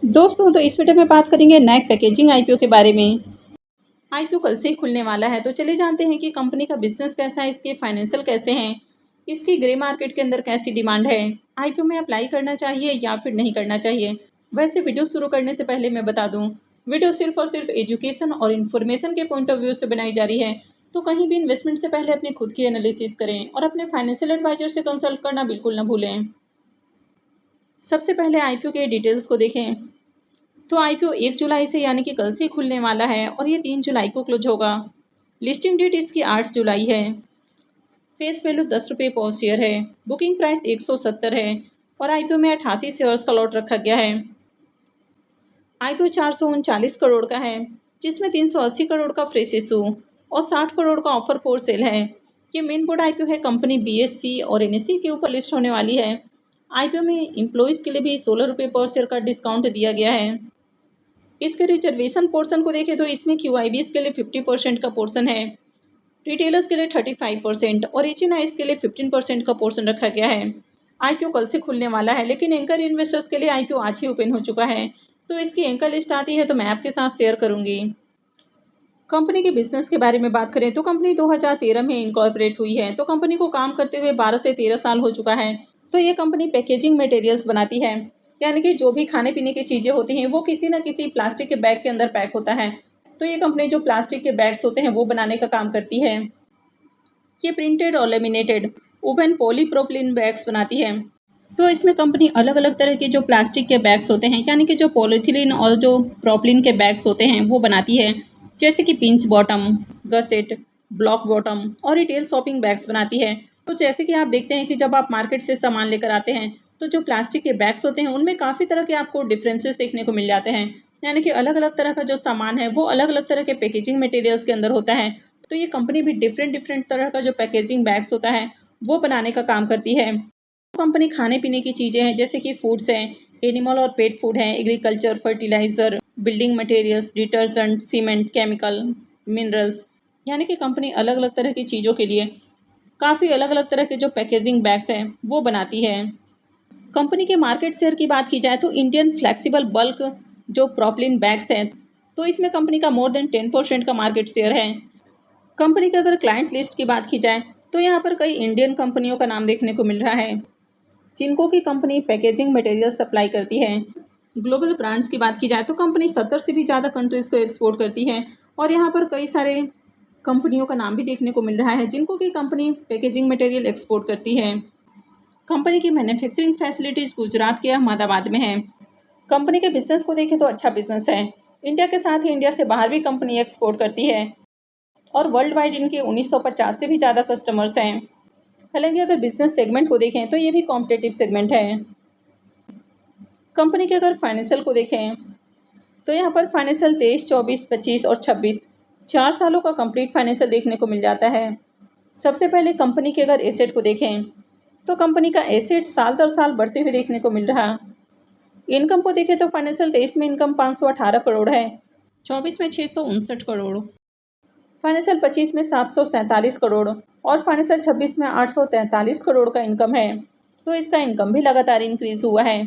दोस्तों, तो इस वीडियो में बात करेंगे नैक पैकेजिंग आईपीओ के बारे में। आईपीओ कल से ही खुलने वाला है, तो चलिए जानते हैं कि कंपनी का बिजनेस कैसा है, इसके फाइनेंशियल कैसे हैं, इसकी ग्रे मार्केट के अंदर कैसी डिमांड है, आईपीओ में अप्लाई करना चाहिए या फिर नहीं करना चाहिए। वैसे वीडियो शुरू करने से पहले मैं बता दूं, वीडियो सिर्फ और सिर्फ एजुकेशन और इन्फॉर्मेशन के पॉइंट ऑफ व्यू से बनाई जा रही है। तो कहीं भी इन्वेस्टमेंट से पहले अपनी खुद की एनालिसिस करें और अपने फाइनेंशियल एडवाइजर से कंसल्ट करना बिल्कुल न भूलें। सबसे पहले आईपीओ के डिटेल्स को देखें। तो आईपीओ 1 जुलाई से यानी कि कल से ही खुलने वाला है और ये 3 जुलाई को क्लोज होगा। लिस्टिंग डेट इसकी 8 जुलाई है। फेस वैल्यू 10 रुपये पर शेयर है। बुकिंग प्राइस 170 है और आईपीओ में 88 शेयर्स का लॉट रखा गया है। आईपीओ 439 करोड़ का है, जिसमें 380 करोड़ का फ्रेश इशू और 60 करोड़ का ऑफर फॉर सेल है। ये मेन बोर्ड आईपीओ है, कंपनी बीएससी और एनएससी के ऊपर लिस्ट होने वाली है। आईपीओ में एम्प्लॉयज़ के लिए भी 16 रुपये पर शेयर का डिस्काउंट दिया गया है। इसके रिजर्वेशन पोर्शन को देखें तो इसमें क्यूआईबीएस के लिए 50% का पोर्शन है, रिटेलर्स के लिए 35% और एचएनआईज के लिए 15% का पोर्शन रखा गया है। आईपीओ कल से खुलने वाला है, लेकिन एंकर इन्वेस्टर्स के लिए आईपीओ आज ही ओपन हो चुका है। तो इसकी एंकर लिस्ट आती है तो मैं आपके साथ शेयर करूंगी। कंपनी के बिजनेस के बारे में बात करें तो कंपनी 2013 में इनकॉर्पोरेट हुई है। तो कंपनी को काम करते हुए 12 से 13 साल हो चुका है। तो ये कंपनी पैकेजिंग मटेरियल्स बनाती है, यानी कि जो भी खाने पीने की चीज़ें होती हैं वो किसी न किसी प्लास्टिक के बैग के अंदर पैक होता है। तो ये कंपनी जो प्लास्टिक के बैग्स होते हैं वो बनाने का काम करती है। ये प्रिंटेड और लेमिनेटेड ओवन पॉलीप्रोपिलीन बैग्स बनाती है। तो इसमें कंपनी अलग अलग तरह के जो प्लास्टिक के बैग्स होते हैं, यानी कि जो पॉलीथिलीन और जो प्रोपिलीन के बैग्स होते हैं वो बनाती है, जैसे कि pinch bottom, gusset, block bottom और रिटेल शॉपिंग बैग्स बनाती है। तो जैसे कि आप देखते हैं कि जब आप मार्केट से सामान लेकर आते हैं तो जो प्लास्टिक के बैग्स होते हैं उनमें काफ़ी तरह के आपको डिफरेंसेस देखने को मिल जाते हैं, यानी कि अलग अलग तरह का जो सामान है वो अलग अलग तरह के पैकेजिंग मटेरियल्स के अंदर होता है। तो ये कंपनी भी डिफरेंट डिफरेंट तरह का जो पैकेजिंग बैग्स होता है वो बनाने का काम करती है। कंपनी खाने पीने की चीज़ें हैं, जैसे कि फूड्स हैं, एनिमल और पेट फूड हैं, agriculture, fertiliser, building materials, detergent, cement, chemical, minerals, यानी कि कंपनी अलग अलग तरह की चीज़ों के लिए काफ़ी अलग अलग तरह के जो पैकेजिंग बैग्स हैं वो बनाती है। कंपनी के मार्केट शेयर की बात की जाए तो इंडियन फ्लेक्सिबल बल्क जो प्रोपिलीन बैग्स हैं, तो इसमें कंपनी का मोर देन 10% का मार्केट शेयर है। कंपनी के अगर क्लाइंट लिस्ट की बात की जाए तो यहाँ पर कई इंडियन कंपनियों का नाम देखने को मिल रहा है, जिनको की कंपनी पैकेजिंग मटेरियल सप्लाई करती है। ग्लोबल ब्रांड्स की बात की जाए तो कंपनी 70 से भी ज़्यादा कंट्रीज़ को एक्सपोर्ट करती है और यहाँ पर कई सारे कंपनियों का नाम भी देखने को मिल रहा है, जिनको की कंपनी पैकेजिंग मटेरियल एक्सपोर्ट करती है। कंपनी की मैन्युफैक्चरिंग फैसिलिटीज़ गुजरात के अहमदाबाद में है। कंपनी के बिजनेस को देखें तो अच्छा बिजनेस है। इंडिया के साथ ही इंडिया से बाहर भी कंपनी एक्सपोर्ट करती है और वर्ल्ड वाइड इनके 1950 से भी ज़्यादा कस्टमर्स हैं। हालांकि अगर बिजनेस सेगमेंट को देखें तो ये भी कॉम्पिटेटिव सेगमेंट है। कंपनी के अगर फाइनेंशियल को देखें तो यहाँ पर फाइनेंशियल 23, 24, 25 और 26 4 सालों का कंप्लीट फाइनेंशियल देखने को मिल जाता है। सबसे पहले कंपनी के अगर एसेट को देखें तो कंपनी का एसेट साल दर साल बढ़ते हुए देखने को मिल रहा। इनकम को देखें तो फाइनेंशियल 23 में इनकम 518 करोड़ है, 24 में 659 करोड़, फाइनेंशियल 25 में 747 करोड़ और फाइनेंशियल 26 में 843 करोड़ का इनकम है। तो इसका इनकम भी लगातार इंक्रीज हुआ है।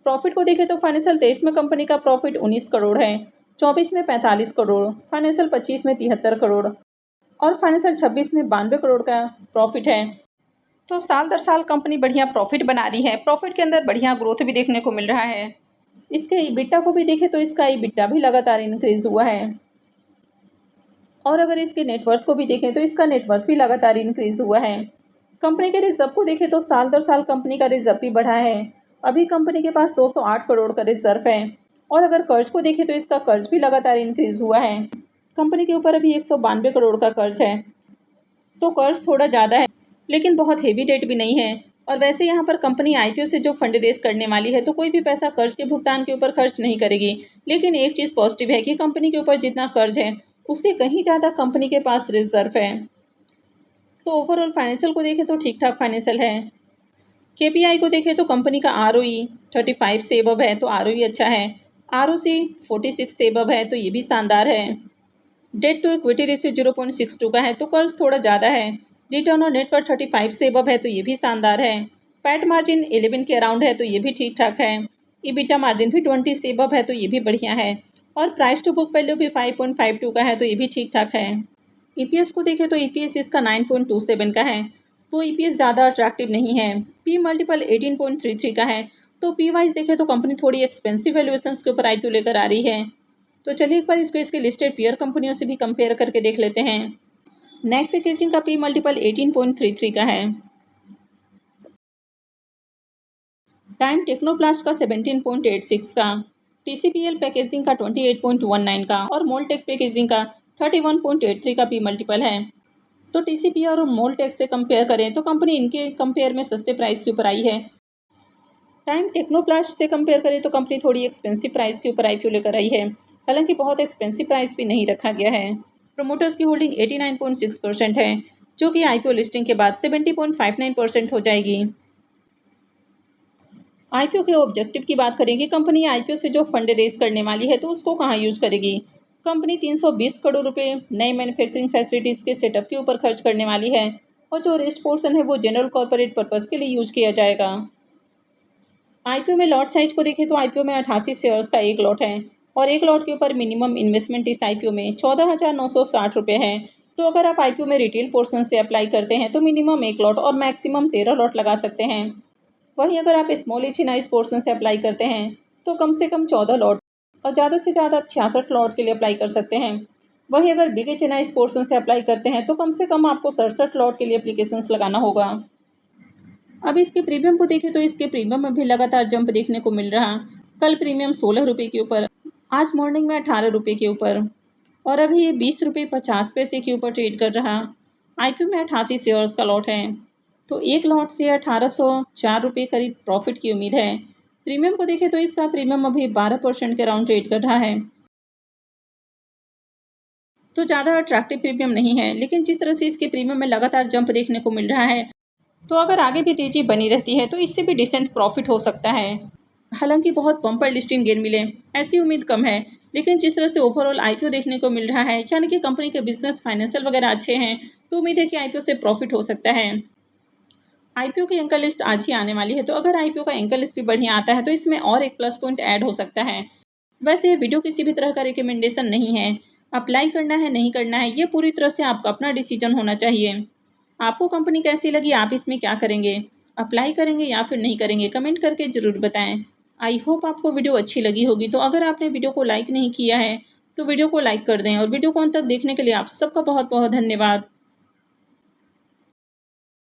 प्रॉफिट को देखें तो फाइनेंशियल 23 में कंपनी का प्रॉफिट 19 करोड़ है, 24 में 45 करोड़, फाइनेंशियल 25 में 73 करोड़ और फाइनेंशियल 26 में 92 करोड़ का प्रॉफिट है। तो साल दर साल कंपनी बढ़िया प्रॉफिट बना रही है। प्रॉफिट के अंदर बढ़िया ग्रोथ भी देखने को मिल रहा है। इसके ईबिटा को भी देखें तो इसका ईबिटा भी लगातार इंक्रीज हुआ है और अगर इसके नेटवर्थ को भी देखें तो इसका नेटवर्थ भी लगातार इंक्रीज हुआ है। कंपनी के रिजर्व को देखें तो साल दर साल कंपनी का रिजर्व भी बढ़ा है। अभी कंपनी के पास 208 करोड़ का रिजर्व है और अगर कर्ज को देखें तो इसका कर्ज भी लगातार इंक्रीज हुआ है। कंपनी के ऊपर अभी 192 करोड़ का कर्ज है। तो कर्ज थोड़ा ज़्यादा है, लेकिन बहुत हेवी डेट भी नहीं है। और वैसे यहाँ पर कंपनी आईपीओ से जो फंड रेज करने वाली है तो कोई भी पैसा कर्ज के भुगतान के ऊपर खर्च नहीं करेगी। लेकिन एक चीज़ पॉजिटिव है कि कंपनी के ऊपर जितना कर्ज है उससे कहीं ज़्यादा कंपनी के पास रिजर्व है। तो ओवरऑल फाइनेंशियल को देखें तो ठीक ठाक फाइनेंशियल है। केपीआई को देखें तो कंपनी का आरओई 35 से अबव है, तो आरओई अच्छा है। आरओसी 46 से अबव है, तो ये भी शानदार है। डेट टू इक्विटी रेशियो 0.62 का है, तो कर्ज थोड़ा ज़्यादा है। रिटर्न ऑन नेटवर्थ 35 से अबव है, तो ये भी शानदार है। पैट मार्जिन 11 के अराउंड है, तो ये भी ठीक ठाक है। EBITDA मार्जिन भी 20 से अबव है, तो ये भी बढ़िया है। और प्राइस टू बुक वैल्यू भी 5.52 का है, तो ये भी ठीक ठाक है। EPS को देखें तो EPS इसका 9.27 का है, तो EPS ज़्यादा अट्रैक्टिव नहीं है। P मल्टीपल 18.33 का है, तो P वाइज देखें तो कंपनी थोड़ी एक्सपेंसिव वैल्यूएशंस के ऊपर IPO लेकर आ रही है। तो चलिए एक बार इसको इसके लिस्टेड पीयर कंपनियों से भी कंपेयर करके देख लेते हैं। नैक पैकेजिंग का P मल्टीपल 18.33 का है। टाइम टेक्नोप्लास्ट का 17.86 का, TCPL पैकेजिंग का 28.19 का और मोलटेक पैकेजिंग का 31.83 का P मल्टीपल है। तो TCP और मोलटेक से कंपेयर करें तो कंपनी इनके कंपेयर में सस्ते प्राइस के ऊपर आई है। टाइम टेक्नोप्लास्ट से कंपेयर करें तो कंपनी थोड़ी एक्सपेंसिव प्राइस के ऊपर IPO लेकर आई है, हालांकि बहुत एक्सपेंसिव प्राइस भी नहीं रखा गया है। प्रोमोटर्स की होल्डिंग 89.6% है, जो कि IPO लिस्टिंग के बाद 70.59% हो जाएगी। IPO के ऑब्जेक्टिव की बात करें कि कंपनी IPO से जो फंड रेज करने वाली है तो उसको कहाँ यूज करेगी। कंपनी 320 करोड़ रुपए नए मैन्युफैक्चरिंग फैसिलिटीज़ के सेटअप के ऊपर खर्च करने वाली है और जो रेस्ट पोर्शन है वो जनरल कॉर्पोरेट पर्पस के लिए यूज किया जाएगा। IPO में लॉट साइज को देखें तो IPO में 88 शेयर्स का एक लॉट है और एक लॉट के ऊपर मिनिमम इन्वेस्टमेंट इस IPO में 14,960 रुपये है। तो अगर आप IPO में रिटेल पोर्शन से अप्लाई करते हैं तो मिनिमम एक लॉट और मैक्सिमम 13 लॉट लगा सकते हैं। वहीं अगर आप स्मॉल एच पोर्शन से अप्लाई करते हैं तो कम से कम 14 लॉट और ज़्यादा से ज़्यादा आप 66 लॉट के लिए अप्लाई कर सकते हैं। वहीं अगर बिग एच पोर्शन से अप्लाई करते हैं तो कम से कम आपको 67 लॉट के लिए एप्लीकेशंस लगाना होगा। अब इसके प्रीमियम को देखें तो इसके प्रीमियम में भी लगातार जंप देखने को मिल रहा। कल प्रीमियम 16 रुपये के ऊपर, आज मॉर्निंग में 18 रुपये के ऊपर और अभी ये 20 रुपये 50 पैसे के ऊपर ट्रेड कर रहा। IPO में 88 शेयर्स का लॉट है, तो एक लॉट से 1804 रुपये करीब प्रॉफिट की उम्मीद है। प्रीमियम को देखें तो इसका प्रीमियम अभी 12% के अराउंड ट्रेड कर रहा है, तो ज़्यादा अट्रैक्टिव प्रीमियम नहीं है। लेकिन जिस तरह से इसके प्रीमियम में लगातार जंप देखने को मिल रहा है तो अगर आगे भी तेजी बनी रहती है तो इससे भी डिसेंट प्रॉफिट हो सकता है। हालांकि बहुत बम्पर लिस्टिंग गेन मिले ऐसी उम्मीद कम है, लेकिन जिस तरह से ओवरऑल IPO देखने को मिल रहा है यानी कि कंपनी के बिजनेस फाइनेंशियल वगैरह अच्छे हैं, तो उम्मीद है कि IPO से प्रॉफिट हो सकता है। IPO की एंकर लिस्ट आज ही आने वाली है, तो अगर IPO का एंकर लिस्ट भी बढ़िया आता है तो इसमें और एक प्लस पॉइंट ऐड हो सकता है। वैसे ये वीडियो किसी भी तरह का रिकमेंडेशन नहीं है, अप्लाई करना है नहीं करना है ये पूरी तरह से आपका अपना डिसीजन होना चाहिए। आपको कंपनी कैसी लगी, आप इसमें क्या करेंगे, अप्लाई करेंगे या फिर नहीं करेंगे, कमेंट करके ज़रूर बताएं। आई होप आपको वीडियो अच्छी लगी होगी। तो अगर आपने वीडियो को लाइक नहीं किया है तो वीडियो को लाइक कर दें और वीडियो को अंत तक देखने के लिए आप सबका बहुत बहुत धन्यवाद।